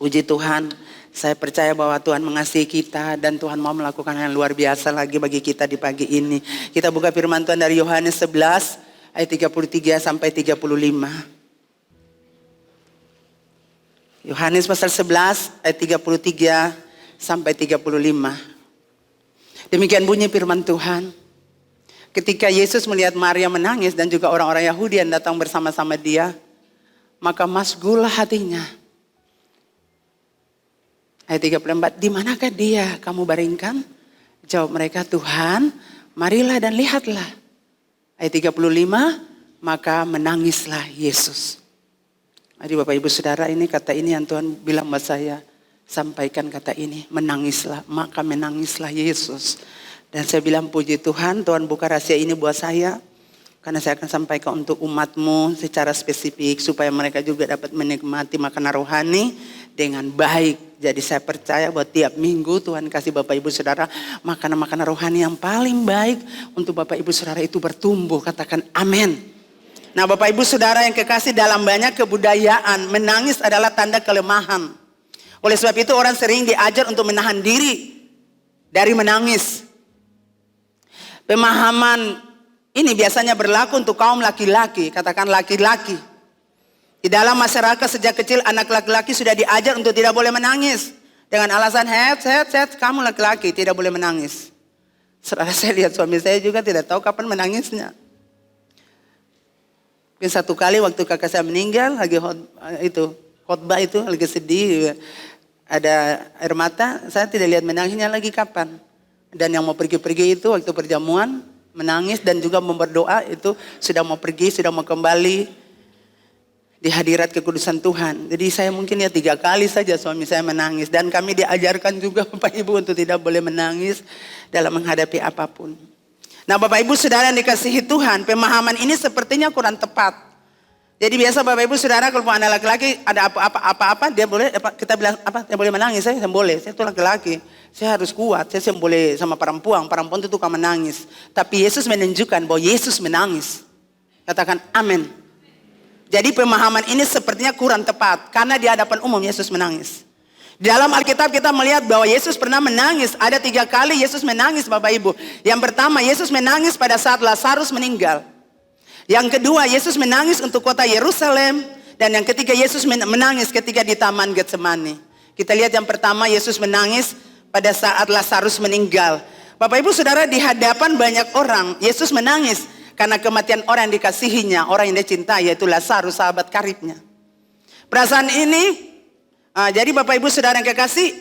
Puji Tuhan, saya percaya bahwa Tuhan mengasihi kita dan Tuhan mau melakukan yang luar biasa lagi bagi kita di pagi ini. Kita buka firman Tuhan dari Yohanes 11 ayat 33 sampai 35. Yohanes pasal 11 ayat 33 sampai 35. Demikian bunyi firman Tuhan. Ketika Yesus melihat Maria menangis dan juga orang-orang Yahudi yang datang bersama-sama dia, maka masgullah hatinya. Ayat 34, di manakah dia kamu baringkan? Jawab mereka, Tuhan, marilah dan lihatlah. Ayat 35, maka menangislah Yesus. Jadi Bapak Ibu Saudara, ini kata ini yang Tuhan bilang buat saya. Sampaikan kata ini, menangislah, maka menangislah Yesus. Dan saya bilang puji Tuhan, Tuhan buka rahasia ini buat saya. Karena saya akan sampaikan untuk umatmu secara spesifik. Supaya mereka juga dapat menikmati makanan rohani dengan baik. Jadi saya percaya bahwa tiap minggu Tuhan kasih Bapak Ibu Saudara makanan-makanan rohani yang paling baik. Untuk Bapak Ibu Saudara itu bertumbuh. Katakan amin. Nah Bapak Ibu Saudara yang kekasih, dalam banyak kebudayaan menangis adalah tanda kelemahan. Oleh sebab itu orang sering diajar untuk menahan diri dari menangis. Pemahaman ini biasanya berlaku untuk kaum laki-laki. Katakan laki-laki. Di dalam masyarakat sejak kecil anak laki-laki sudah diajar untuk tidak boleh menangis. Dengan alasan kamu laki-laki tidak boleh menangis. Saudara, saya lihat suami saya juga tidak tahu kapan menangisnya. Mungkin satu kali waktu kakak saya meninggal, lagi khotbah itu lagi sedih. Ada air mata, saya tidak lihat menangisnya lagi kapan. Dan yang mau pergi-pergi itu waktu perjamuan menangis dan juga berdoa itu sudah mau pergi, sudah mau kembali di hadirat kekudusan Tuhan. Jadi saya mungkin ya 3 kali saja suami saya menangis. Dan kami diajarkan juga Bapak Ibu untuk tidak boleh menangis dalam menghadapi apapun. Nah Bapak Ibu Saudara yang dikasihi Tuhan, pemahaman ini sepertinya kurang tepat. Jadi biasa Bapak Ibu Saudara kalau anak laki-laki ada apa-apa dia boleh, kita bilang apa, dia boleh menangis. Saya boleh, saya itu laki-laki. Saya harus kuat, saya boleh sama perempuan itu tukang menangis. Tapi Yesus menunjukkan bahwa Yesus menangis. Katakan amin. Jadi pemahaman ini sepertinya kurang tepat. Karena di hadapan umum Yesus menangis. Di dalam Alkitab kita melihat bahwa Yesus pernah menangis. Ada 3 kali Yesus menangis Bapak Ibu. Yang pertama Yesus menangis pada saat Lazarus meninggal. Yang kedua Yesus menangis untuk kota Yerusalem. Dan yang ketiga Yesus menangis ketika di Taman Getsemani. Kita lihat yang pertama Yesus menangis pada saat Lazarus meninggal. Bapak Ibu Saudara, di hadapan banyak orang Yesus menangis. Karena kematian orang yang dikasihinya, orang yang dia cintai, yaitu Lazarus, sahabat karibnya. Perasaan ini, jadi Bapak Ibu Saudara yang kekasih,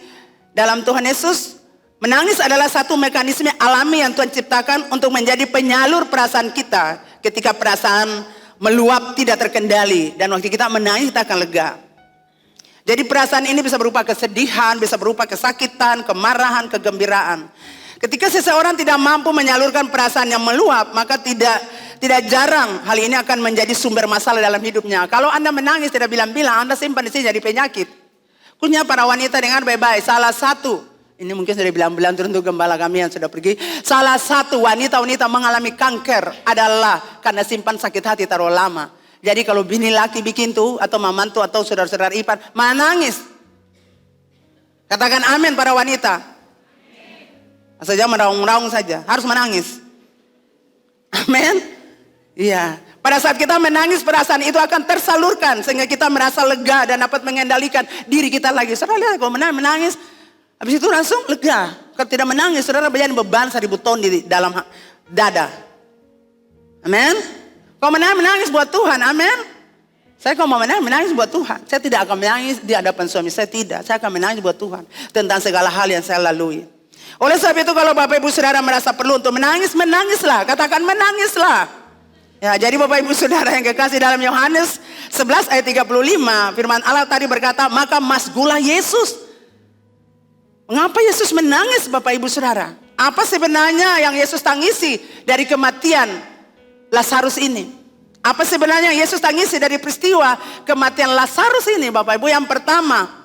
dalam Tuhan Yesus, menangis adalah satu mekanisme alami yang Tuhan ciptakan untuk menjadi penyalur perasaan kita. Ketika perasaan meluap tidak terkendali, dan waktu kita menangis kita akan lega. Jadi perasaan ini bisa berupa kesedihan, bisa berupa kesakitan, kemarahan, kegembiraan. Ketika seseorang tidak mampu menyalurkan perasaan yang meluap, maka tidak jarang hal ini akan menjadi sumber masalah dalam hidupnya. Kalau Anda menangis tidak bilang-bilang, Anda simpan di sini jadi penyakit. Khususnya para wanita, dengar baik-baik. Salah satu, ini mungkin sudah bilang-bilang untuk gembala kami yang sudah pergi. Salah satu wanita-wanita mengalami kanker adalah karena simpan sakit hati terlalu lama. Jadi kalau bini laki bikin tuh, atau mamantu atau saudara-saudara ipar, menangis. Katakan amin para wanita. Saja meraung-raung saja, harus menangis. Amin. Iya. Pada saat kita menangis, perasaan itu akan tersalurkan sehingga kita merasa lega dan dapat mengendalikan diri kita lagi. Saudara lihat kalau menangis, habis itu langsung lega. Kalau tidak menangis, saudara menjadi beban 1000 ton di dalam dada. Amin. Kalau menangis buat Tuhan, amin. Saya kalau mau menangis buat Tuhan. Saya tidak akan menangis di hadapan suami saya, tidak. Saya akan menangis buat Tuhan tentang segala hal yang saya lalui. Oleh sebab itu kalau Bapak Ibu Saudara merasa perlu untuk menangis, menangislah. Katakan menangislah. Ya, jadi Bapak Ibu Saudara yang kekasih, dalam Yohanes 11 ayat 35, firman Allah tadi berkata, maka masgullah Yesus. Mengapa Yesus menangis Bapak Ibu Saudara? Apa sebenarnya yang Yesus tangisi dari kematian Lazarus ini? Apa sebenarnya yang Yesus tangisi dari peristiwa kematian Lazarus ini Bapak Ibu? Yang pertama,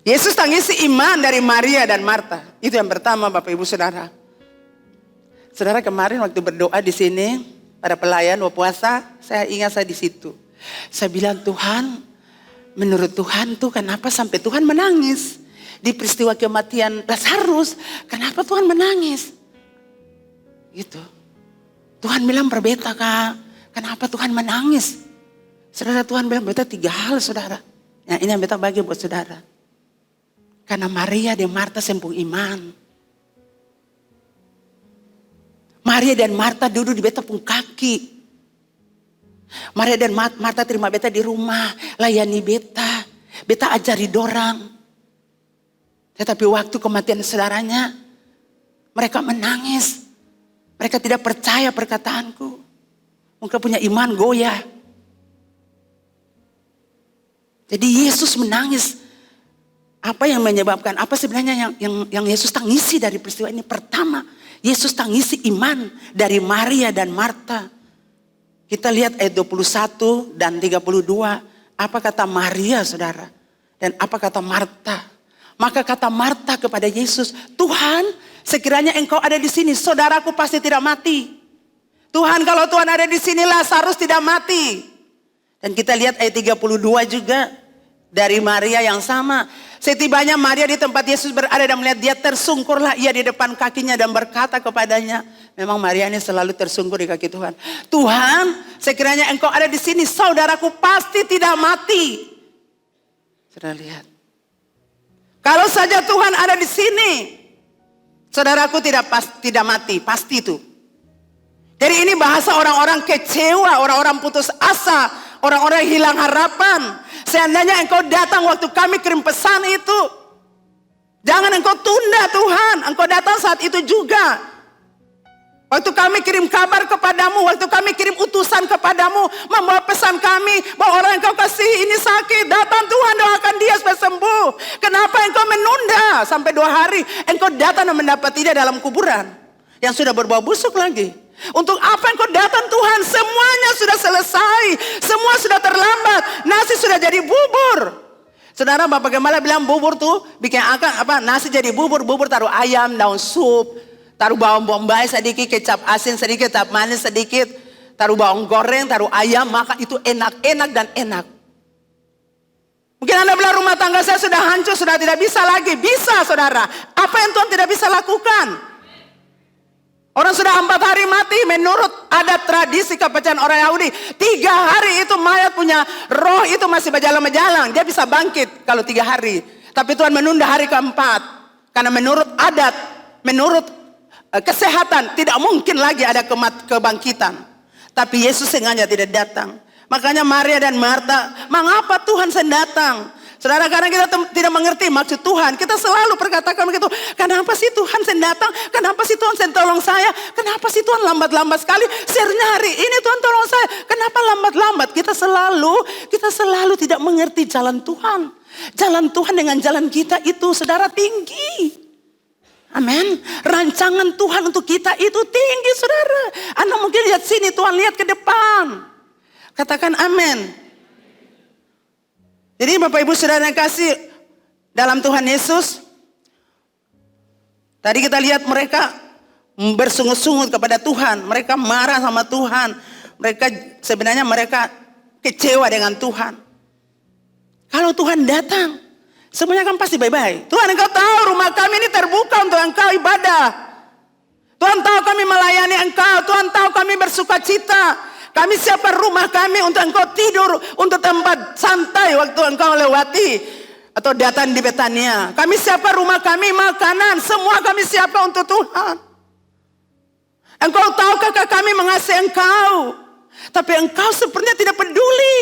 Yesus tangisi iman dari Maria dan Marta. Itu yang pertama Bapak Ibu Saudara. Saudara, kemarin waktu berdoa di sini pada pelayan puasa, saya ingat saya di situ. Saya bilang, Tuhan, menurut Tuhan tuh kenapa sampai Tuhan menangis? Di peristiwa kematian Lazarus, kenapa Tuhan menangis? Gitu. Tuhan bilang berbeda kak, kenapa Tuhan menangis? Saudara, Tuhan bilang berbeda 3 hal saudara. Nah ini yang beta bagi buat saudara. Karena Maria dan Marta sempung iman. Maria dan Marta duduk di beta pun kaki. Maria dan Marta terima beta di rumah, layani beta. Beta ajari dorang. Tetapi waktu kematian saudaranya, mereka menangis. Mereka tidak percaya perkataanku. Mereka punya iman goyah. Jadi Yesus menangis. Apa yang menyebabkan? Apa sebenarnya yang Yesus tangisi dari peristiwa ini? Pertama, Yesus tangisi iman dari Maria dan Marta. Kita lihat ayat 21 dan 32. Apa kata Maria saudara? Dan apa kata Marta? Maka kata Marta kepada Yesus, Tuhan sekiranya engkau ada di sini, saudaraku pasti tidak mati. Tuhan kalau Tuhan ada di sini, Lazarus tidak mati. Dan kita lihat ayat 32 juga. Dari Maria yang sama. Setibanya Maria di tempat Yesus berada dan melihat dia, tersungkurlah ia di depan kakinya dan berkata kepadanya. Memang Maria ini selalu tersungkur di kaki Tuhan. Tuhan, sekiranya engkau ada di sini, saudaraku pasti tidak mati. Saudara lihat. Kalau saja Tuhan ada di sini, saudaraku tidak mati, pasti itu. Jadi ini bahasa orang-orang kecewa, orang-orang putus asa, orang-orang hilang harapan. Seandainya engkau datang waktu kami kirim pesan itu, jangan engkau tunda Tuhan, engkau datang saat itu juga. Waktu kami kirim kabar kepadamu, waktu kami kirim utusan kepadamu, membawa pesan kami bahwa orang yang kau kasih ini sakit, datang Tuhan doakan dia supaya sembuh. Kenapa engkau menunda sampai 2 hari? Engkau datang dan mendapati dia dalam kuburan yang sudah berbau busuk lagi. Untuk apa engkau datang Tuhan? Semuanya sudah selesai, semua sudah terlambat, nasi sudah jadi bubur. Saudara, Bapak Gembala bilang bubur tuh bikin nasi jadi bubur, bubur taruh ayam, daun sup, taruh bawang bombay sedikit, kecap asin sedikit, kecap manis sedikit, taruh bawang goreng, taruh ayam, maka itu enak-enak dan enak. Mungkin Anda bilang rumah tangga saya sudah hancur, sudah tidak bisa lagi. Bisa saudara, apa yang Tuhan tidak bisa lakukan? Orang sudah 4 hari mati menurut adat tradisi kepercayaan orang Yahudi. 3 hari itu mayat punya roh itu masih berjalan-jalan. Dia bisa bangkit kalau 3 hari. Tapi Tuhan menunda hari keempat. Karena menurut adat, menurut kesehatan tidak mungkin lagi ada kebangkitan. Tapi Yesus sengaja tidak datang. Makanya Maria dan Marta, mengapa Tuhan datang? Saudara, karena kita tidak mengerti maksud Tuhan, kita selalu perkatakan begitu. Kenapa sih Tuhan datang? Kenapa sih Tuhan tolong saya? Kenapa sih Tuhan lambat-lambat sekali? Seharusnya hari ini Tuhan tolong saya. Kenapa lambat-lambat? Kita selalu tidak mengerti jalan Tuhan. Jalan Tuhan dengan jalan kita itu saudara tinggi. Amin. Rancangan Tuhan untuk kita itu tinggi saudara. Anda mungkin lihat sini, Tuhan lihat ke depan. Katakan amin. Jadi Bapak Ibu Saudara yang kasih dalam Tuhan Yesus. Tadi kita lihat mereka bersungut-sungut kepada Tuhan. Mereka marah sama Tuhan. Sebenarnya mereka kecewa dengan Tuhan. Kalau Tuhan datang, semuanya kan pasti baik-baik. Tuhan, engkau tahu rumah kami ini terbuka untuk engkau ibadah. Tuhan tahu kami melayani engkau. Tuhan tahu kami bersuka cita. Kami siapkan rumah kami untuk engkau tidur, untuk tempat santai waktu engkau lewati atau datang di Betania. Kami siapkan rumah kami, makanan, semua kami siapkan untuk Tuhan. Engkau tahu kakak kami mengasihi engkau, tapi engkau sepertinya tidak peduli.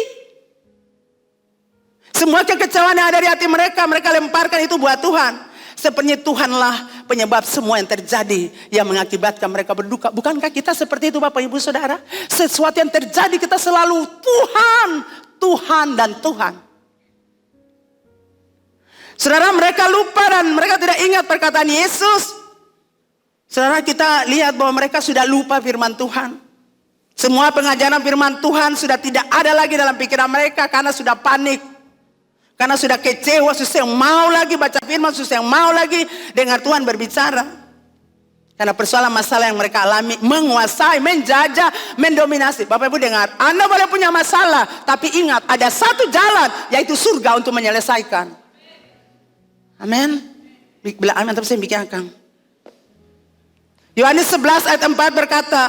Semua kekecewaan yang ada di hati mereka, mereka lemparkan itu buat Tuhan. Sepertinya Tuhanlah penyebab semua yang terjadi, yang mengakibatkan mereka berduka. Bukankah kita seperti itu Bapak Ibu Saudara? Sesuatu yang terjadi kita selalu Tuhan, Tuhan dan Tuhan. Saudara, mereka lupa dan mereka tidak ingat perkataan Yesus. Saudara, kita lihat bahwa mereka sudah lupa firman Tuhan. Semua pengajaran firman Tuhan sudah tidak ada lagi dalam pikiran mereka karena sudah panik. Karena sudah kecewa, susah yang mau lagi baca firman, susah yang mau lagi dengar Tuhan berbicara. Karena persoalan masalah yang mereka alami menguasai, menjajah, mendominasi. Bapak Ibu dengar, Anda boleh punya masalah, tapi ingat ada satu jalan, yaitu surga untuk menyelesaikan. Amin. Bila amin, tapi saya bikin akang. Yohanes 11 ayat 4 berkata,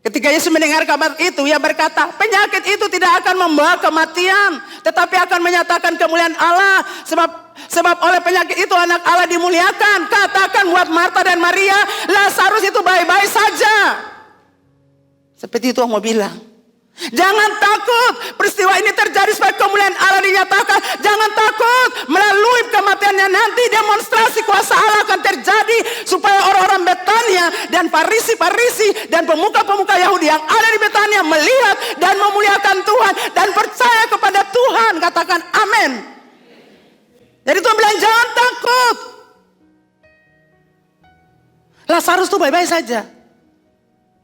ketika Yesus mendengar kabar itu, ia berkata, penyakit itu tidak akan membawa kematian, tetapi akan menyatakan kemuliaan Allah. Sebab oleh penyakit itu anak Allah dimuliakan. Katakan buat Marta dan Maria, Lazarus itu baik-baik saja. Seperti itu mau bilang. Jangan takut, peristiwa ini terjadi supaya kemuliaan Allah dinyatakan. Jangan takut, melalui kematiannya nanti demonstrasi kuasa Allah akan terjadi. Supaya orang-orang Betania dan Farisi-Farisi dan pemuka-pemuka Yahudi yang ada di Betania melihat dan memuliakan Tuhan. Dan percaya kepada Tuhan. Katakan amin. Jadi Tuhan bilang jangan takut. Lazarus itu baik-baik saja.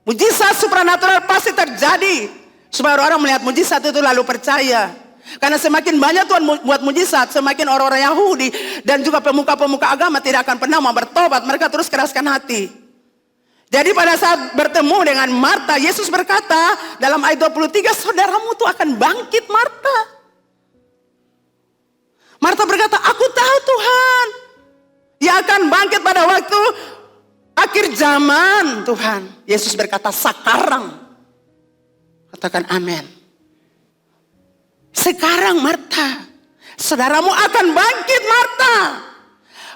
Mujizat supranatural pasti terjadi. Supaya orang-orang melihat mujizat itu lalu percaya. Karena semakin banyak Tuhan buat mujizat, semakin orang-orang Yahudi dan juga pemuka-pemuka agama tidak akan pernah mau bertobat. Mereka terus keraskan hati. Jadi pada saat bertemu dengan Marta, Yesus berkata dalam ayat 23, saudaramu tuh akan bangkit Marta. Marta berkata, aku tahu Tuhan. Ia akan bangkit pada waktu akhir zaman Tuhan. Yesus berkata, sekarang. Katakan amin. Sekarang Marta. Saudaramu akan bangkit Marta.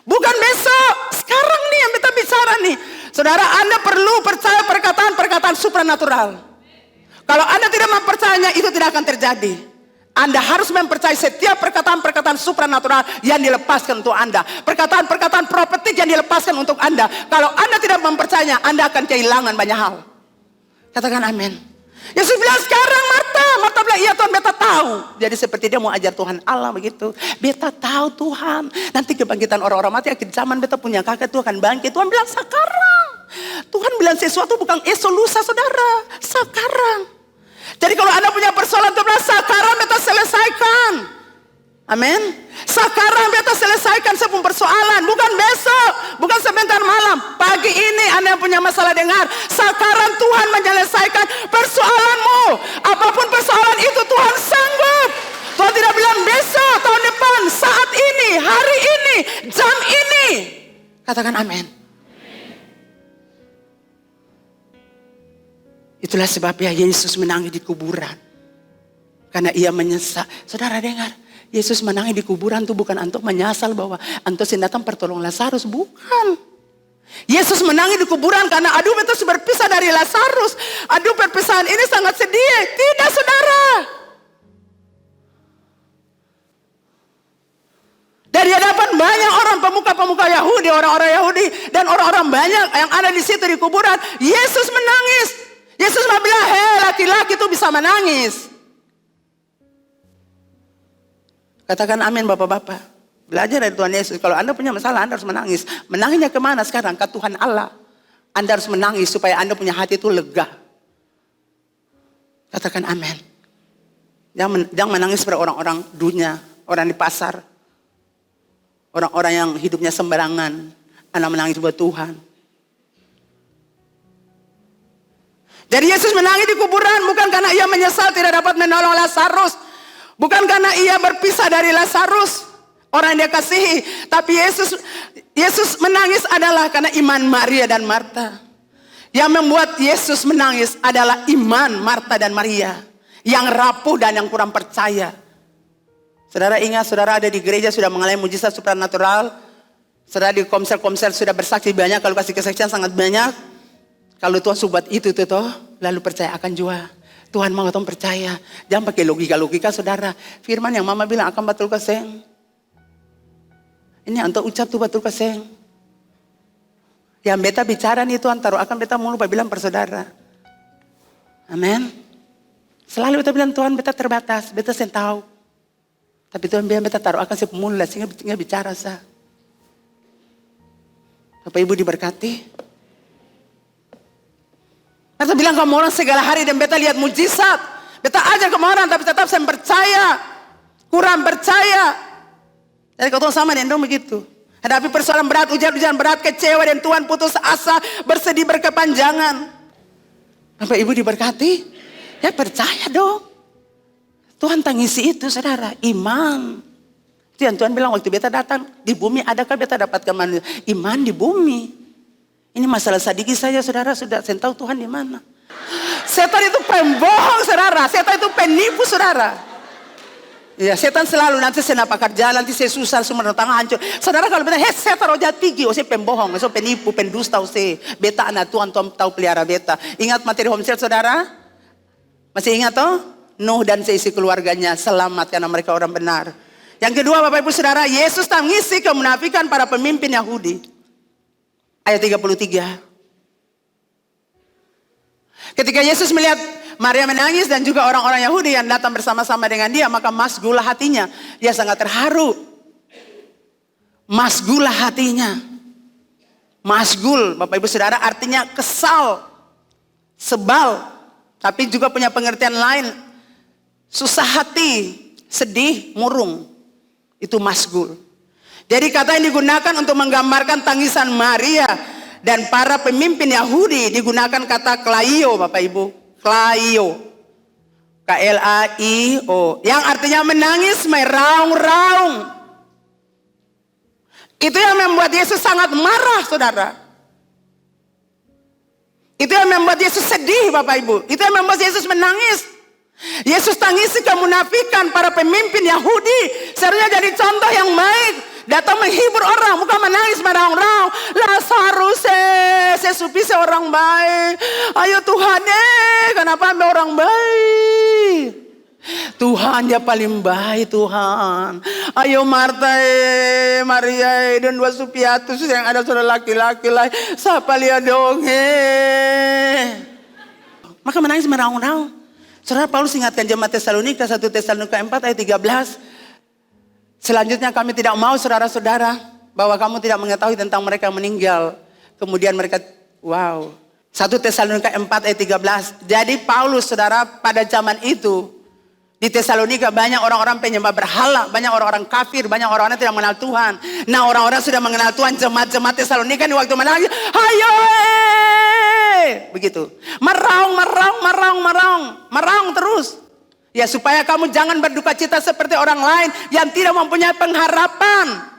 Bukan besok. Sekarang nih yang kita bicara nih. Saudara, Anda perlu percaya perkataan-perkataan supranatural. Kalau Anda tidak mempercayainya, itu tidak akan terjadi. Anda harus mempercayai setiap perkataan-perkataan supranatural yang dilepaskan untuk Anda. Perkataan-perkataan profetik yang dilepaskan untuk Anda. Kalau Anda tidak mempercayainya, Anda akan kehilangan banyak hal. Katakan amin. Yesus bilang sekarang Marta. Marta bilang, iya Tuhan, beta tahu. Jadi seperti dia mau ajar Tuhan Allah begitu. Beta tahu Tuhan. Nanti kebangkitan orang-orang mati akhir zaman beta punya kakak itu akan bangkit. Tuhan bilang sekarang. Tuhan bilang sesuatu bukan esok lusa saudara. Sekarang. Jadi kalau Anda punya persoalan, Tuhan bilang sekarang beta selesaikan. Amin. Sekarang beta selesaikan semua persoalan. Bukan besok. Bukan sebentar malam. Pagi ini Anda punya masalah dengar. Sekarang Tuhan menyelesaikan persoalanmu. Apapun persoalan itu Tuhan sanggup. Tuhan tidak bilang besok, tahun depan, saat ini, hari ini, jam ini. Katakan amin. Itulah sebabnya Yesus menangis di kuburan. Karena ia menyesal. Saudara dengar. Yesus menangis di kuburan itu bukan untuk menyesal bahwa antos datang pertolong Lazarus. Bukan. Yesus menangis di kuburan karena aduh beta berpisah dari Lazarus. Aduh perpisahan ini sangat sedih. Tidak saudara. Dari hadapan banyak orang pemuka-pemuka Yahudi. Orang-orang Yahudi. Dan orang-orang banyak yang ada di situ di kuburan. Yesus menangis. Yesus bilang, hei laki-laki itu bisa menangis. Katakan amin bapak-bapak. Belajar dari Tuhan Yesus. Kalau Anda punya masalah, Anda harus menangis. Menangisnya kemana sekarang? Ke Tuhan Allah. Anda harus menangis supaya Anda punya hati itu lega. Katakan amin. Jangan menangis pada orang-orang dunia. Orang di pasar. Orang-orang yang hidupnya sembarangan. Anda menangis buat Tuhan. Jadi Yesus menangis di kuburan bukan karena ia menyesal tidak dapat menolong Lazarus. Bukan karena ia berpisah dari Lazarus, orang yang dia kasihi. Tapi Yesus menangis adalah karena iman Maria dan Marta. Yang membuat Yesus menangis adalah iman Marta dan Maria. Yang rapuh dan yang kurang percaya. Saudara ingat, saudara ada di gereja sudah mengalami mujizat supranatural. Saudara di komsel-komsel sudah bersaksi banyak, kalau kasih kesaksian sangat banyak. Kalau Tuhan subat itu toh, lalu percaya akan jua. Tuhan mau Tuhan percaya. Jangan pakai logika-logika saudara. Firman yang mama bilang akan betul keseng. Ini untuk ucap tuh betul keseng. Yang beta bicara nih Tuhan taruh akan beta mulu bilang persaudara. Amin. Selalu beta bilang Tuhan beta terbatas. Beta sen tahu. Tapi Tuhan bilang beta taruh akan sepemula sehingga bicara sah. Bapak Ibu diberkati. Beta bilang kamu orang segala hari dan beta lihat mujizat. Beta ajar kamu orang tapi tetap saya percaya. Kurang percaya. Jadi kau sama dengan begitu. Hadapi persoalan berat, ujian-ujian berat, kecewa dan Tuhan putus asa, bersedih berkepanjangan. Bapak Ibu diberkati? Ya percaya dong. Tuhan tangisi itu saudara, iman. Itu yang Tuhan bilang waktu beta datang, di bumi adakah beta dapatkan manusia? Iman di bumi. Ini masalah sedikit saja saudara, sudah saya tahu Tuhan di mana. Setan itu pembohong saudara, setan itu penipu saudara. Ya setan selalu nanti saya napakar jalan, nanti saya susah, semua tangan hancur. Saudara kalau bilang, setan roja tinggi, saya pembohong, saya penipu, pendusta, saya beta anak Tuhan tahu pelihara beta. Ingat materi homesel saudara? Masih ingat toh? Nuh dan seisi keluarganya selamat karena mereka orang benar. Yang kedua Bapak Ibu Saudara, Yesus tangisi kemunafikan para pemimpin Yahudi. Ayat 33. Ketika Yesus melihat Maria menangis dan juga orang-orang Yahudi yang datang bersama-sama dengan dia, maka masgulah hatinya. Dia sangat terharu. Masgulah hatinya. Masgul Bapak Ibu Saudara artinya kesal, sebal, tapi juga punya pengertian lain. Susah hati, sedih, murung. Itu masgul. Jadi kata yang digunakan untuk menggambarkan tangisan Maria dan para pemimpin Yahudi digunakan kata klaio Bapak Ibu. Klaio. K-L-A-I-O. Yang artinya menangis, meraung-raung. Itu yang membuat Yesus sangat marah saudara. Itu yang membuat Yesus sedih Bapak Ibu. Itu yang membuat Yesus menangis. Yesus tangisi kemunafikan para pemimpin Yahudi. Seharusnya jadi contoh yang baik. Datang menghibur orang, bukan menangis meraung-raung. Lazarus, saya supi seorang baik. Ayo Tuhan, kenapa ambil orang baik? Tuhan dia paling baik Tuhan. Ayo Marta, Maria, dan dua supiatus yang ada saudara laki-laki lah. Siapa lihat dong, Maka menangis meraung-raung. Saudara Paulus ingatkan jemaat Tesalonika 1 Tesalonika 4 ayat 13. Selanjutnya kami tidak mau saudara-saudara bahwa kamu tidak mengetahui tentang mereka yang meninggal. Kemudian mereka, 1 Tesalonika 4 ayat 13. Jadi Paulus saudara pada zaman itu di Tesalonika banyak orang-orang penyembah berhala, banyak orang-orang kafir, banyak orang-orang yang tidak mengenal Tuhan. Nah orang-orang sudah mengenal Tuhan, jemaat-jemaat Tesalonika di waktu menangis, hayo begitu. Meraung terus. Ya supaya kamu jangan berduka cita seperti orang lain yang tidak mempunyai pengharapan.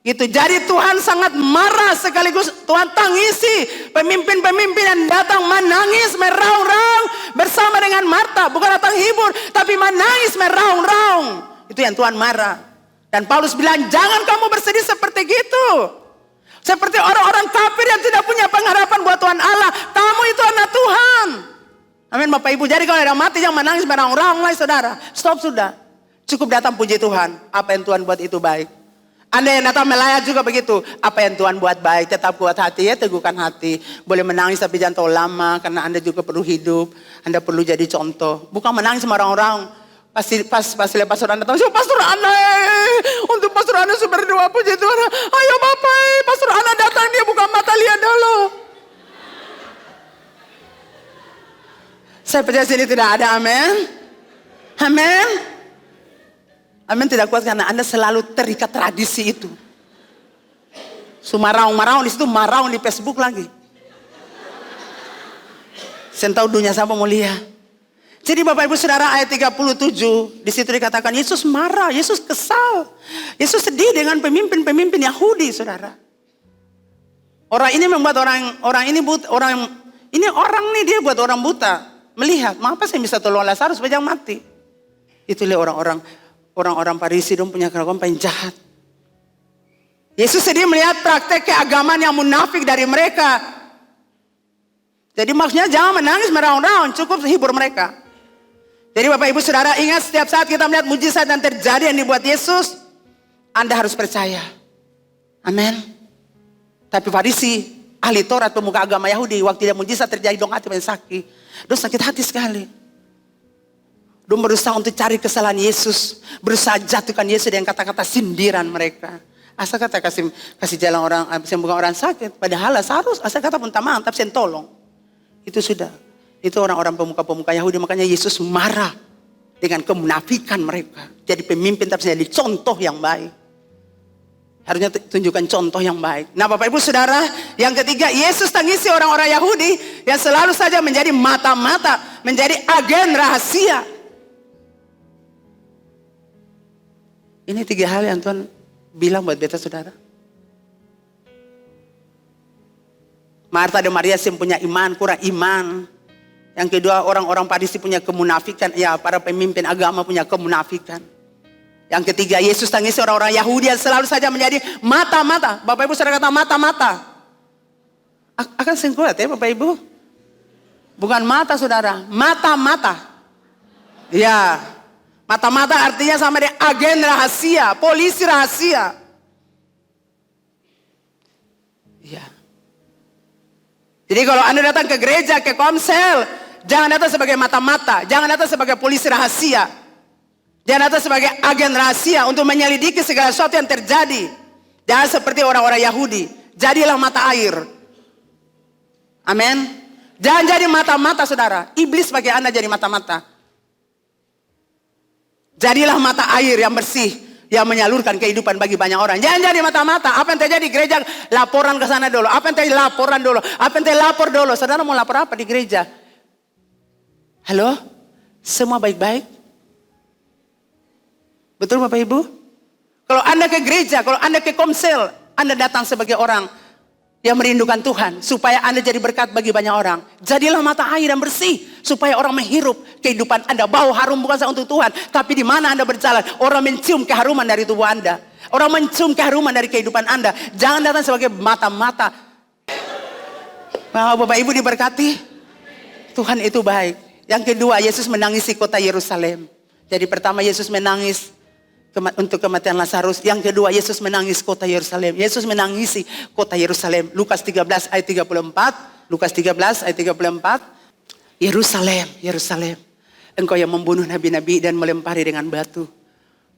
Gitu. Jadi Tuhan sangat marah sekaligus Tuhan tangisi pemimpin-pemimpin yang datang menangis, meraung-raung bersama dengan Marta. Bukan datang hibur, tapi menangis, meraung-raung. Itu yang Tuhan marah. Dan Paulus bilang, jangan kamu bersedih seperti gitu. Seperti orang-orang kafir yang tidak punya pengharapan buat Tuhan Allah. Kamu itu anak Tuhan. Amin Bapak Ibu. Jadi kalau ada mati jangan menangis, meraung-raung lah saudara. Stop sudah. Cukup datang puji Tuhan. Apa yang Tuhan buat itu baik. Anda yang datang melayat juga begitu. Apa yang Tuhan buat baik, tetap kuat hati ya, teguhkan hati. Boleh menangis tapi jangan terlalu lama, karena Anda juga perlu hidup. Anda perlu jadi contoh. Bukan menangis sama orang-orang. Pas lihat pastor Anda datang, pastor Anda, untuk pastor Anda berdoa puji Tuhan. Ayo Bapak, pastor Anda datang, dia buka mata lihat dulu. Saya percaya sini tidak ada, amin. Amin. Amin tidak kuat karena Anda selalu terikat tradisi itu. Maraung di situ, maraung di Facebook lagi. Saya tahu dunia siapa mau lihat. Jadi Bapak Ibu Saudara ayat 37 di situ dikatakan Yesus marah, Yesus kesal. Yesus sedih dengan pemimpin-pemimpin Yahudi, Saudara. Orang ini membuat orang ini dia buat orang buta melihat, mengapa saya bisa tolong Lazarus supaya jangan mati. Itulah orang-orang Farisi dong punya kelakuan paling jahat. Yesus sedih melihat praktek keagamaan yang munafik dari mereka. Jadi maksudnya jangan menangis meraung-raung, cukup hibur mereka. Jadi Bapak Ibu Saudara ingat setiap saat kita melihat mujizat yang terjadi yang dibuat Yesus, Anda harus percaya. Amin. Tapi Farisi, ahli Taurat, pemuka agama Yahudi, waktu dia mujizat terjadi dong hati sakit. Dong sakit hati sekali. Dong berusaha untuk cari kesalahan Yesus, berusaha jatuhkan Yesus dengan kata-kata sindiran mereka. Asal kata kasih jalan orang, sembuhkan orang sakit. Padahal Lazarus, asal kata minta maaf, tapi saya tolong. Itu sudah. Itu orang-orang pemuka-pemuka Yahudi. Makanya Yesus marah dengan kemunafikan mereka. Jadi pemimpin tapi jadi contoh yang baik. Harusnya tunjukkan contoh yang baik. Nah Bapak Ibu Saudara, yang ketiga, Yesus tangisi orang-orang Yahudi yang selalu saja menjadi mata-mata, menjadi agen rahasia. Ini 3 hal yang Tuhan bilang buat beta saudara. Marta dan Maria yang punya iman, kurang iman. Yang kedua, orang-orang Farisi punya kemunafikan. Ya, para pemimpin agama punya kemunafikan. Yang ketiga, Yesus tangisi orang-orang Yahudi yang selalu saja menjadi mata-mata. Bapak Ibu saudara kata mata-mata. Akan singkulat ya Bapak Ibu. Bukan mata saudara, mata-mata. Ya, mata-mata artinya sama dengan agen rahasia, polisi rahasia. Ya. Jadi kalau Anda datang ke gereja, ke komsel, jangan datang sebagai mata-mata, jangan datang sebagai polisi rahasia. Jangan datang sebagai agen rahasia untuk menyelidiki segala sesuatu yang terjadi. Jangan seperti orang-orang Yahudi. Jadilah mata air. Amin. Jangan jadi mata-mata saudara. Iblis bagi Anda jadi mata-mata. Jadilah mata air yang bersih, yang menyalurkan kehidupan bagi banyak orang. Jangan jadi mata-mata. Apa yang terjadi di gereja, laporan ke sana dulu. Apa yang terjadi, laporan dulu. Apa yang terjadi, lapor dulu. Saudara mau lapor apa di gereja? Halo? Semua baik-baik? Betul Bapak Ibu? Kalau Anda ke gereja, kalau Anda ke komsel, Anda datang sebagai orang yang merindukan Tuhan. Supaya Anda jadi berkat bagi banyak orang. Jadilah mata air yang bersih. Supaya orang menghirup kehidupan Anda. Bau harum bukan saja untuk Tuhan. Tapi di mana Anda berjalan, orang mencium keharuman dari tubuh Anda. Orang mencium keharuman dari kehidupan Anda. Jangan datang sebagai mata-mata. Bapak Ibu diberkati. Tuhan itu baik. Yang kedua, Yesus menangisi kota Yerusalem. Jadi pertama Yesus menangis untuk kematian Lazarus. Yang kedua, Yesus menangis kota Yerusalem. Yesus menangisi kota Yerusalem. Lukas 13 ayat 34. Lukas 13 ayat 34. Yerusalem, Yerusalem. Engkau yang membunuh nabi-nabi dan melempari dengan batu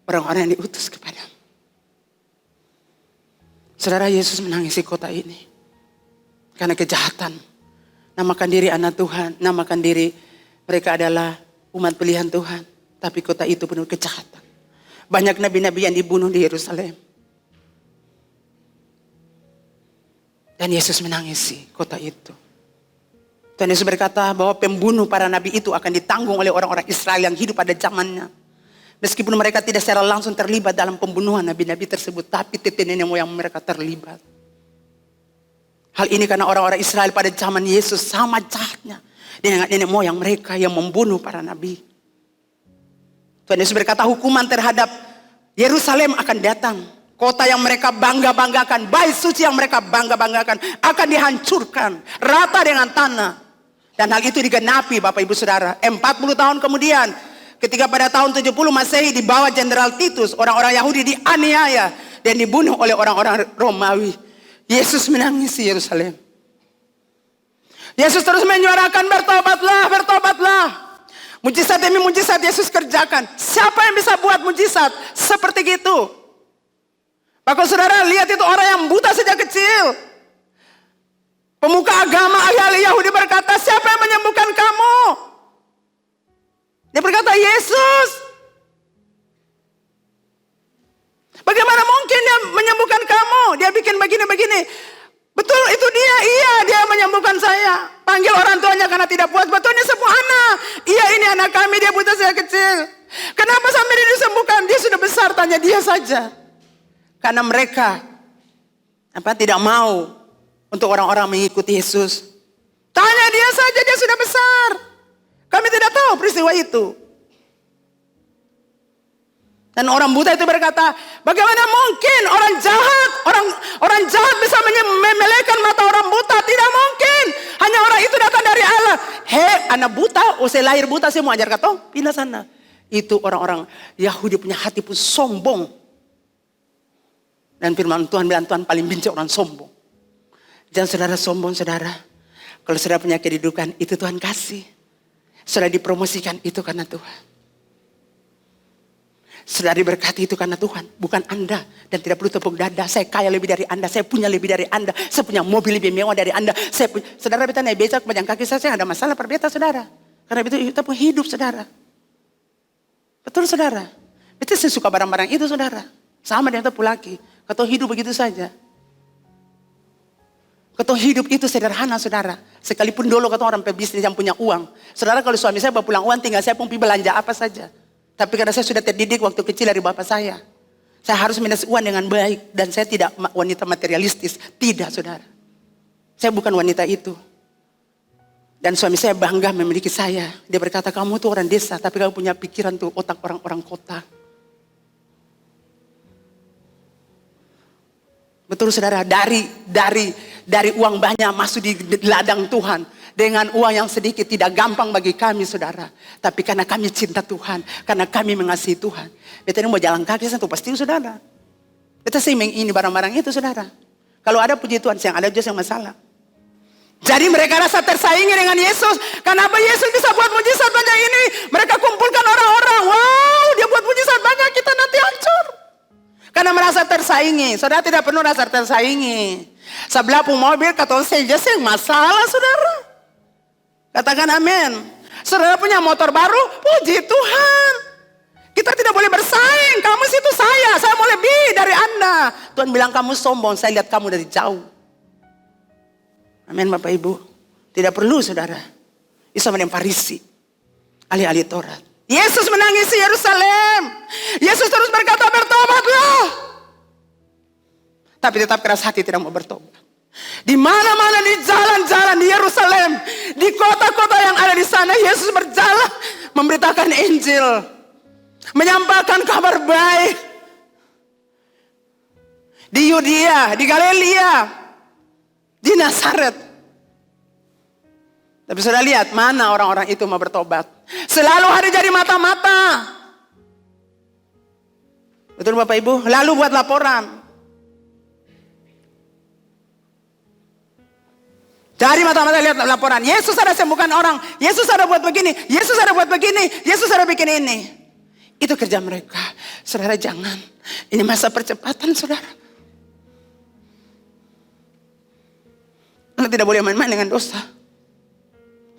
orang-orang yang diutus kepadamu. Saudara, Yesus menangisi kota ini. Karena kejahatan. Namakan diri anak Tuhan. Namakan diri mereka adalah umat pilihan Tuhan. Tapi kota itu penuh kejahatan. Banyak nabi-nabi yang dibunuh di Yerusalem. Dan Yesus menangisi kota itu. Dan Yesus berkata bahwa pembunuh para nabi itu akan ditanggung oleh orang-orang Israel yang hidup pada zamannya. Meskipun mereka tidak secara langsung terlibat dalam pembunuhan nabi-nabi tersebut. Tapi nenek moyang mereka terlibat. Hal ini karena orang-orang Israel pada zaman Yesus sama jahatnya dengan nenek moyang mereka yang membunuh para nabi. Tuhan Yesus berkata hukuman terhadap Yerusalem akan datang. Kota yang mereka bangga-banggakan, bait suci yang mereka bangga-banggakan akan dihancurkan rata dengan tanah. Dan hal itu digenapi Bapak Ibu Saudara. 40 tahun kemudian ketika pada tahun 70 Masehi di bawah Jenderal Titus, orang-orang Yahudi dianiaya dan dibunuh oleh orang-orang Romawi. Yesus menangisi Yerusalem. Yesus terus menyuarakan bertobatlah, bertobatlah. Mujizat demi mujizat Yesus kerjakan. Siapa yang bisa buat mujizat seperti itu? Bahkan saudara lihat itu orang yang buta sejak kecil. Pemuka agama ahli Yahudi berkata, siapa yang menyembuhkan kamu? Dia berkata, Yesus. Bagaimana mungkin dia menyembuhkan kamu? Dia bikin begini-begini. Betul itu dia, iya dia menyembuhkan saya. Panggil orang tuanya karena tidak puas. Betulnya semua anak. Iya ini anak kami, dia buta sejak kecil. Kenapa sampai dia disembuhkan? Dia sudah besar, tanya dia saja. Karena mereka tidak mau untuk orang-orang mengikuti Yesus. Tanya dia saja, dia sudah besar. Kami tidak tahu peristiwa itu. Dan orang buta itu berkata, bagaimana mungkin orang jahat bisa memelekkan mata orang buta? Tidak mungkin. Hanya orang itu datang dari Allah. Hei, anak buta, saya lahir buta, saya mau ajar kata, pindah sana. Itu orang-orang Yahudi punya hati pun sombong. Dan firman Tuhan bilang, Tuhan paling benci orang sombong. Jangan saudara sombong saudara. Kalau saudara punya kedudukan, itu Tuhan kasih. Saudara dipromosikan, itu karena Tuhan. Saudara diberkati itu karena Tuhan, bukan Anda. Dan tidak perlu tepuk dada, saya kaya lebih dari Anda, saya punya lebih dari Anda, saya punya mobil lebih mewah dari Anda. Saudara beta naik becak panjang kaki saya ada masalah perbeta saudara. Karena itu kita pun hidup saudara. Betul saudara. Beta saya suka barang-barang itu saudara. Sama dengan tepu laki. Kau hidup begitu saja. Kau hidup itu sederhana, saudara. Sekalipun dulu kau orang pebisnis yang punya uang. Saudara, kalau suami saya bawa pulang uang, tinggal saya pun pergi belanja apa saja. Tapi karena saya sudah terdidik waktu kecil dari bapak saya harus manage uang dengan baik. Dan saya tidak wanita materialistis. Tidak, saudara. Saya bukan wanita itu. Dan suami saya bangga memiliki saya. Dia berkata, kamu tuh orang desa, tapi kamu punya pikiran tuh otak orang-orang kota. Betul, saudara, dari uang banyak masuk di ladang Tuhan. Dengan uang yang sedikit tidak gampang bagi kami, saudara. Tapi karena kami cinta Tuhan, karena kami mengasihi Tuhan. Kita ini mau jalan kaki satu pasti, saudara. Kita seimbang ini barang-barang itu, saudara. Kalau ada puji Tuhan, yang ada juga yang masalah. Jadi mereka rasa tersaingi dengan Yesus. Kenapa Yesus bisa buat mujizat banyak ini? Mereka kumpulkan orang-orang. Wow, dia buat mujizat banyak, kita nanti hancur. Karena merasa tersaingi. Saudara tidak perlu rasa tersaingi. Sebelah pun mobil kata saja yang masalah, saudara. Katakan amin. Saudara punya motor baru, puji Tuhan. Kita tidak boleh bersaing. Kamu situ saya mau lebih dari Anda. Tuhan bilang kamu sombong, saya lihat kamu dari jauh. Amin, Bapak Ibu. Tidak perlu, saudara. Itu sama dengan Farisi, ahli-ahli Taurat. Yesus menangisi Yerusalem. Yesus terus berkata, bertobatlah. Tapi tetap keras hati tidak mau bertobat. Di mana-mana di jalan-jalan di Yerusalem, di kota-kota yang ada di sana, Yesus berjalan memberitakan Injil, menyampaikan kabar baik. Di Yudea, di Galilea, di Nazaret. Tapi sudah lihat mana orang-orang itu mau bertobat. Selalu hari jadi mata-mata. Betul, Bapak Ibu? Lalu buat laporan. Dari mata-mata lihat laporan. Yesus ada sembuhkan orang. Yesus ada buat begini. Yesus ada buat begini. Yesus ada bikin ini. Itu kerja mereka. Saudara, jangan. Ini masa percepatan, saudara. Anda tidak boleh main-main dengan dosa.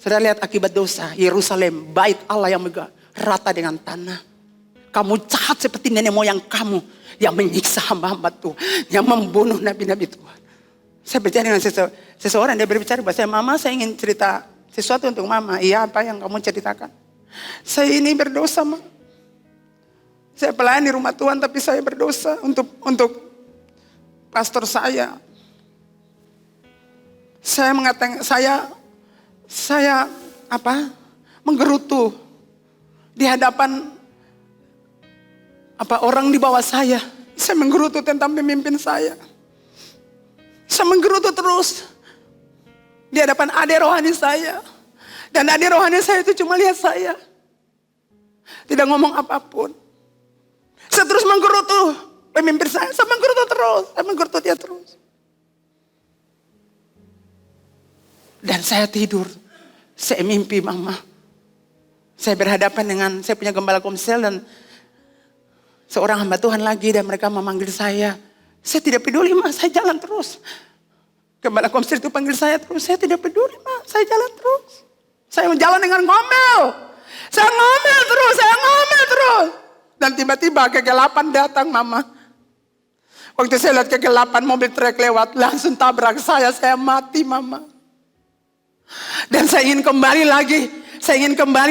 Saudara, lihat akibat dosa. Yerusalem, bait Allah yang megah, rata dengan tanah. Kamu jahat seperti nenek moyang kamu yang menyiksa hamba-hamba Tuhan, yang membunuh nabi-nabi Tuhan. Saya bicara dengan seseorang, dia berbicara bahasa, mama saya ingin cerita sesuatu untuk mama. Iya, apa yang kamu ceritakan? Saya ini berdosa, ma. Saya pelayani rumah Tuhan, tapi saya berdosa untuk pastor saya. Saya mengatakan, saya menggerutu di hadapan orang di bawah saya. Saya menggerutu tentang pemimpin saya. Saya menggerutu terus di hadapan adik rohani saya. Dan adik rohani saya itu cuma lihat saya, tidak ngomong apapun. Saya terus menggerutu pemimpin saya. Saya menggerutu terus. Saya menggerutu dia terus. Dan saya tidur. Saya mimpi, mama. Saya berhadapan dengan, saya punya gembala komsel dan seorang hamba Tuhan lagi, dan mereka memanggil saya. Saya tidak peduli, ma, saya jalan terus. Gembala komsel itu panggil saya terus. Saya tidak peduli, ma, saya jalan terus. Saya jalan dengan ngomel. Saya ngomel terus. Dan tiba-tiba kegelapan datang, mama. Waktu saya lihat kegelapan, mobil truk lewat, langsung tabrak saya mati, mama. Dan saya ingin kembali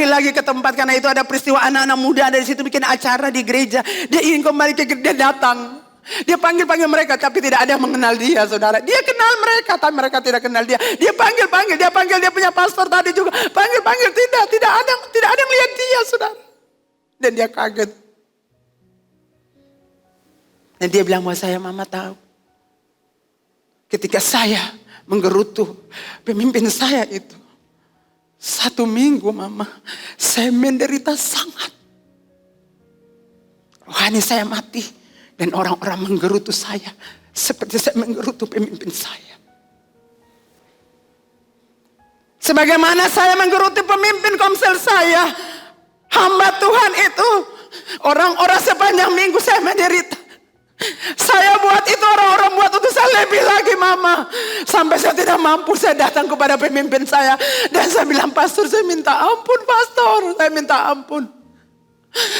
lagi ke tempat, karena itu ada peristiwa anak-anak muda ada di situ bikin acara di gereja. Dia ingin kembali dia datang. Dia panggil mereka, tapi tidak ada yang mengenal dia, saudara. Dia kenal mereka, tapi mereka tidak kenal dia. Dia panggil dia punya pastor tadi juga. Panggil tidak ada yang lihat dia, saudara. Dan dia kaget. Dan dia bilang sama saya, mama tahu. Ketika saya menggerutu pemimpin saya itu, 1 minggu, mama, saya menderita sangat. Rohani saya mati. Dan orang-orang menggerutu saya seperti saya menggerutu pemimpin saya. Sebagaimana saya menggerutu pemimpin komsel saya, hamba Tuhan itu, orang-orang sepanjang minggu saya menderita. Saya buat itu, orang-orang buat itu, saya lebih lagi, mama. Sampai saya tidak mampu, saya datang kepada pemimpin saya. Dan saya bilang, pastor, saya minta ampun, pastor. Saya minta ampun.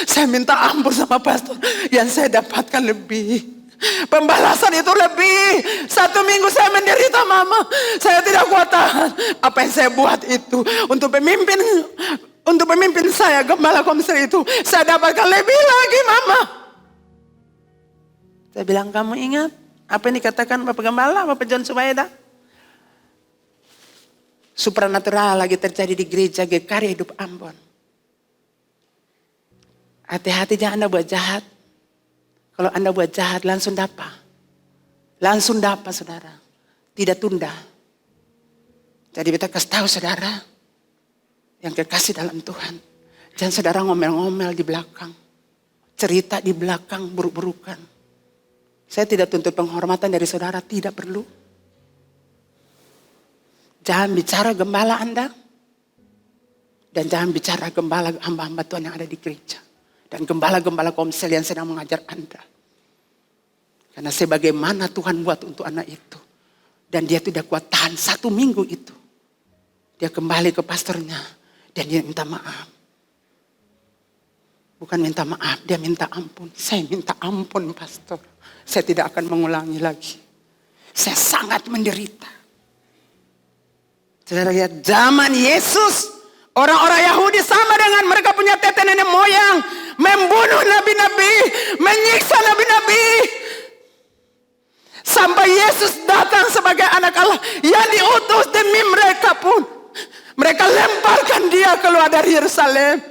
Saya minta ampun sama pastor. Yang saya dapatkan lebih. Pembalasan itu lebih. 1 minggu saya menderita mama. Saya tidak kuat tahan. Apa yang saya buat itu untuk pemimpin saya, gembala komsel itu, saya dapatkan lebih lagi mama. Saya bilang, kamu ingat apa yang dikatakan Bapak Gembala, Bapak John Subaida? Supranatural lagi terjadi di gereja GKRI Hidup Ambon. Hati-hati jangan Anda buat jahat. Kalau Anda buat jahat langsung dapat. Langsung dapat saudara. Tidak tunda. Jadi kita kasih tahu saudara. Yang kekasih dalam Tuhan. Jangan saudara ngomel-ngomel di belakang. Cerita di belakang buruk-burukan. Saya tidak tuntut penghormatan dari saudara. Tidak perlu. Jangan bicara gembala Anda. Dan jangan bicara gembala hamba-hamba Tuhan yang ada di gereja. Dan gembala-gembala komsel yang sedang mengajar Anda. Karena sebagaimana Tuhan buat untuk anak itu. Dan dia tidak kuat tahan 1 minggu itu. Dia kembali ke pastornya. Dan dia minta maaf. Bukan minta maaf, dia minta ampun. Saya minta ampun pastor. Saya tidak akan mengulangi lagi. Saya sangat menderita. Saudara lihat zaman Yesus. Orang-orang Yahudi sama dengan mereka punya tete nenek moyang. Membunuh nabi-nabi. Menyiksa nabi-nabi. Sampai Yesus datang sebagai anak Allah. Yang diutus demi mereka pun. Mereka lemparkan dia keluar dari Yerusalem.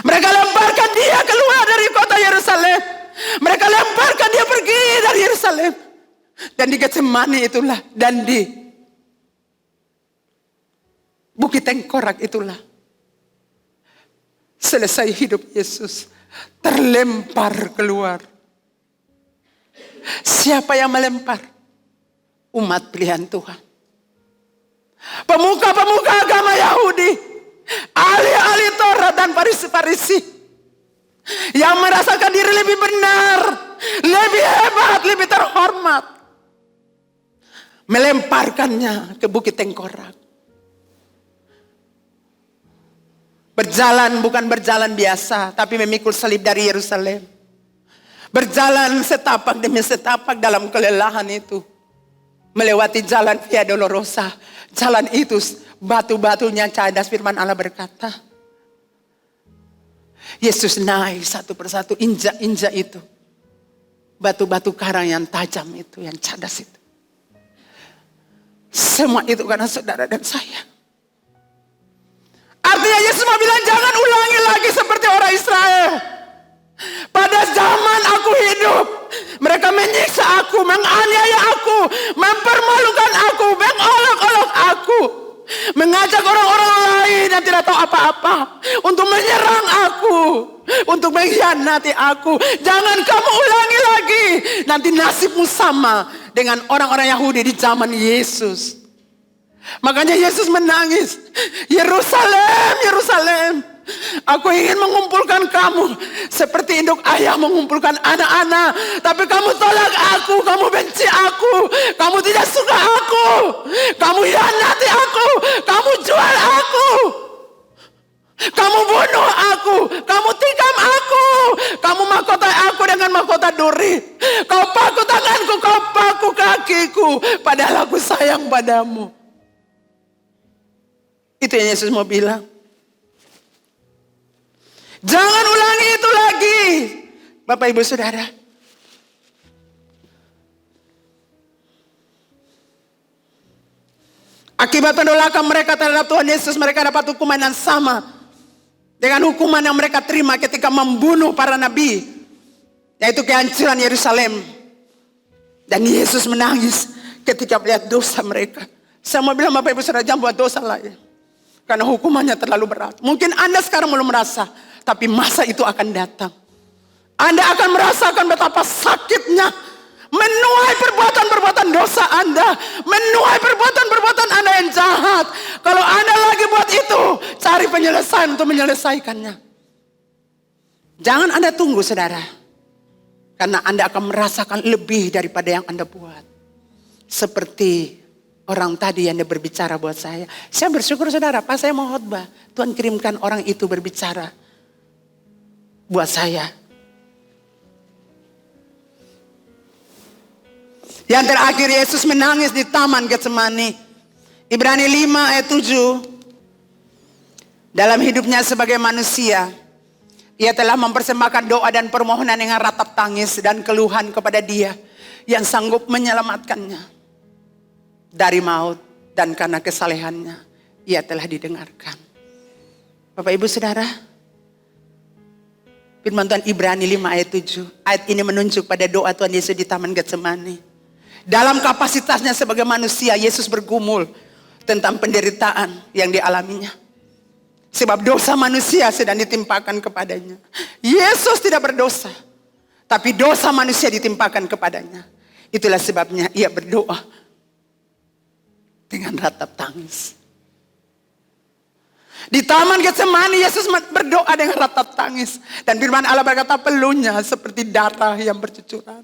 Mereka lemparkan dia keluar dari kota Yerusalem. Mereka lemparkan dia pergi dari Yerusalem. Dan di Getsemani itulah. Dan di Bukit Tengkorak itulah. Selesai hidup Yesus. Terlempar keluar. Siapa yang melempar? Umat pilihan Tuhan. Pemuka-pemuka agama Yahudi. Ahli-ahli Taurat dan Farisi-Farisi. Yang merasakan diri lebih benar. Lebih hebat, lebih terhormat. Melemparkannya ke Bukit Tengkorak. Berjalan bukan berjalan biasa, tapi memikul salib dari Yerusalem. Berjalan setapak demi setapak dalam kelelahan itu. Melewati jalan Via Dolorosa. Jalan itu batu-batunya cadas, firman Allah berkata. Yesus naik satu persatu, injak-injak itu. Batu-batu karang yang tajam itu, yang cadas itu. Semua itu karena saudara dan saya. Artinya Yesus mau bilang jangan ulangi lagi seperti orang Israel. Pada zaman aku hidup, mereka menyiksa aku, menganiaya aku, mempermalukan aku, mengolok-olok aku. Mengajak orang-orang lain yang tidak tahu apa-apa untuk menyerang aku, untuk mengkhianati aku. Jangan kamu ulangi lagi. Nanti nasibmu sama dengan orang-orang Yahudi di zaman Yesus. Makanya Yesus menangis. Yerusalem, Yerusalem. Aku ingin mengumpulkan kamu seperti induk ayah mengumpulkan anak-anak. Tapi kamu tolak aku, kamu benci aku, kamu tidak suka aku, kamu hianati aku, kamu jual aku, kamu bunuh aku, kamu tikam aku, kamu mahkota aku dengan mahkota duri. Kau paku tanganku, kau paku kakiku, padahal aku sayang padamu. Itu yang Yesus mau bilang. Jangan ulangi itu lagi. Bapak Ibu Saudara. Akibat penolakan mereka terhadap Tuhan Yesus, mereka dapat hukuman yang sama dengan hukuman yang mereka terima ketika membunuh para nabi, yaitu kehancuran Yerusalem. Dan Yesus menangis ketika melihat dosa mereka. Saya mau bilang Bapak Ibu Saudara, jangan buat dosa lagi. Karena hukumannya terlalu berat. Mungkin Anda sekarang belum merasa. Tapi masa itu akan datang. Anda akan merasakan betapa sakitnya. Menuai perbuatan-perbuatan dosa Anda. Menuai perbuatan-perbuatan Anda yang jahat. Kalau Anda lagi buat itu, cari penyelesaian untuk menyelesaikannya. Jangan Anda tunggu saudara. Karena Anda akan merasakan lebih daripada yang Anda buat. Seperti orang tadi yang dia berbicara buat saya. Saya bersyukur saudara, pas saya mau khotbah, Tuhan kirimkan orang itu berbicara. buat saya. Yang terakhir Yesus menangis di Taman Getsemani. Ibrani 5 ayat 7. Dalam hidupnya sebagai manusia, ia telah mempersembahkan doa dan permohonan dengan ratap tangis dan keluhan kepada Dia yang sanggup menyelamatkannya dari maut, dan karena kesalehannya ia telah didengarkan. Bapak Ibu Saudara, firman Tuhan Ibrani 5 ayat 7. Ayat ini menunjuk pada doa Tuhan Yesus di Taman Getsemani. Dalam kapasitasnya sebagai manusia, Yesus bergumul tentang penderitaan yang dialaminya. Sebab dosa manusia sedang ditimpakan kepadanya. Yesus tidak berdosa, tapi dosa manusia ditimpakan kepadanya. Itulah sebabnya ia berdoa dengan ratap tangis. Di Taman Getsemani Yesus berdoa dengan ratap tangis. Dan firman Allah berkata, peluhnya seperti darah yang bercucuran.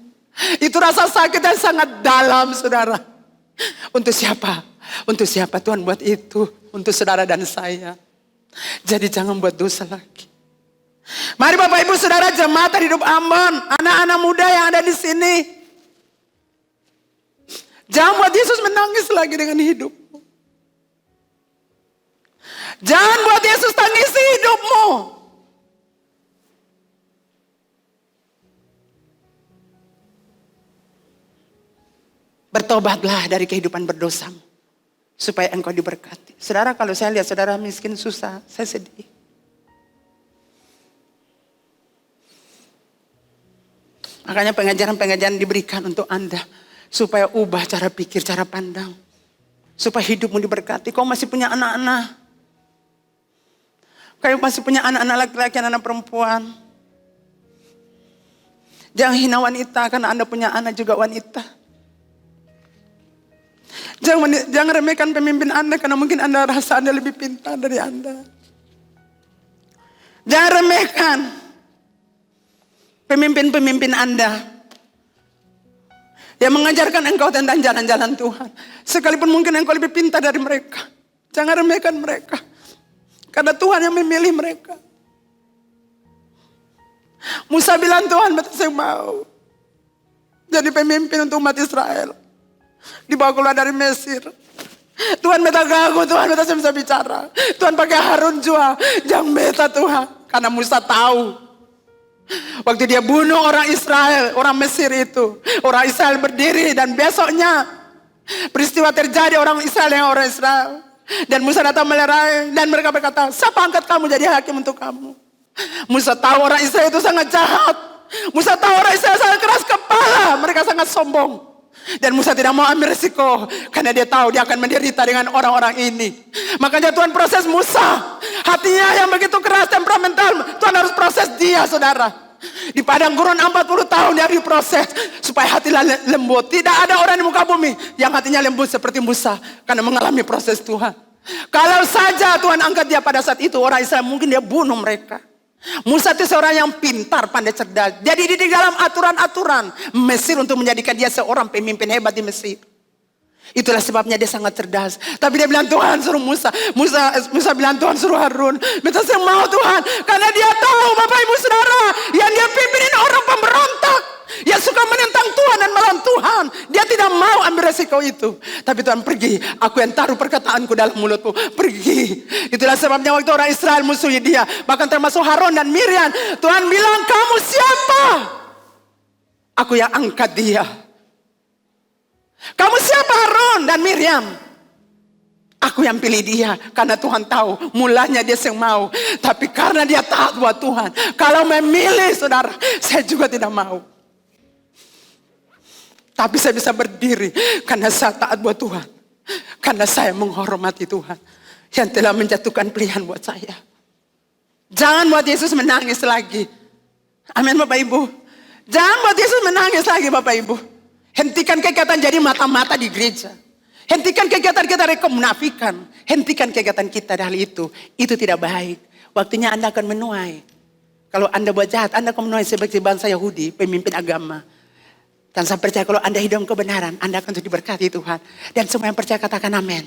Itu rasa sakit yang sangat dalam, saudara. Untuk siapa? Untuk siapa Tuhan buat itu? Untuk saudara dan saya. Jadi jangan buat dosa lagi. Mari Bapak Ibu Saudara jemaat hidup Ambon, anak-anak muda yang ada di sini, jangan buat Yesus menangis lagi dengan hidupmu. Jangan buat Yesus tangisi hidupmu. Bertobatlah dari kehidupan berdosamu, supaya engkau diberkati. Saudara, kalau saya lihat saudara miskin susah, saya sedih. Makanya pengajaran-pengajaran diberikan untuk Anda, supaya ubah cara pikir, cara pandang. Supaya hidupmu diberkati. Kau masih punya anak-anak. Kau masih punya anak-anak laki-laki, anak-anak perempuan. Jangan hina wanita, karena Anda punya anak juga wanita. Jangan remehkan pemimpin Anda, karena mungkin Anda rasa Anda lebih pintar dari Anda. Jangan remehkan pemimpin-pemimpin Anda yang mengajarkan engkau tentang jalan-jalan Tuhan. Sekalipun mungkin engkau lebih pintar dari mereka, jangan remehkan mereka, karena Tuhan yang memilih mereka. Musa bilang, Tuhan, saya mau jadi pemimpin untuk umat Israel. Dibawa keluar dari Mesir. Tuhan beta gagu, Tuhan beta saya bisa bicara. Tuhan pakai Harun juga. Jangan beta Tuhan. Karena Musa tahu. Waktu dia bunuh orang Israel, orang Mesir itu. Orang Israel berdiri dan besoknya peristiwa terjadi, orang Israel dengan orang Israel. Dan Musa datang melerai. Dan mereka berkata, siapa angkat kamu jadi hakim untuk kamu? Musa tahu orang Israel itu sangat jahat. Musa tahu orang Israel sangat keras kepala. Mereka sangat sombong. Dan Musa tidak mau ambil risiko, karena dia tahu dia akan menderita dengan orang-orang ini. Makanya Tuhan proses Musa. Hatinya yang begitu keras, temperamental, Tuhan harus proses dia, saudara. Di padang gurun 40 tahun dia diproses supaya hatinya lembut. Tidak ada orang di muka bumi yang hatinya lembut seperti Musa, karena mengalami proses Tuhan. Kalau saja Tuhan angkat dia pada saat itu, orang Israel mungkin dia bunuh mereka. Musa itu seorang yang pintar, pandai, cerdas. Dia dididik dalam aturan-aturan Mesir untuk menjadikan dia seorang pemimpin hebat di Mesir. Itulah sebabnya dia sangat cerdas. Tapi dia bilang, Tuhan suruh Musa. Musa bilang, Tuhan suruh Harun. Minta saya mau Tuhan. Karena dia tahu, Bapak Ibu Saudara, yang dia pimpin ini orang pemberontak, yang suka menentang Tuhan dan melawan Tuhan. Dia tidak mau ambil resiko itu. Tapi Tuhan, pergi, aku yang taruh perkataanku dalam mulutmu. Pergi. Itulah sebabnya waktu orang Israel musuhi dia, bahkan termasuk Harun dan Miriam, Tuhan bilang, kamu siapa? Aku yang angkat dia. Kamu siapa Harun dan Miriam? Aku yang pilih dia, karena Tuhan tahu mulanya dia yang mau, tapi karena dia taat buat Tuhan. Kalau memilih saudara, saya juga tidak mau. Tapi saya bisa berdiri karena saya taat buat Tuhan. Karena saya menghormati Tuhan yang telah menjatuhkan pilihan buat saya. Jangan buat Yesus menangis lagi. Amin Bapak Ibu. Jangan buat Yesus menangis lagi Bapak Ibu. Hentikan kegiatan jadi mata-mata di gereja. Hentikan kegiatan kita dari kemunafikan. Hentikan kegiatan kita dari itu. Itu tidak baik. Waktunya Anda akan menuai. Kalau Anda buat jahat, Anda akan menuai sebagai bangsa Yahudi, pemimpin agama. Dan saya percaya kalau Anda hidup kebenaran, Anda akan diberkati Tuhan. Dan semua yang percaya katakan amin.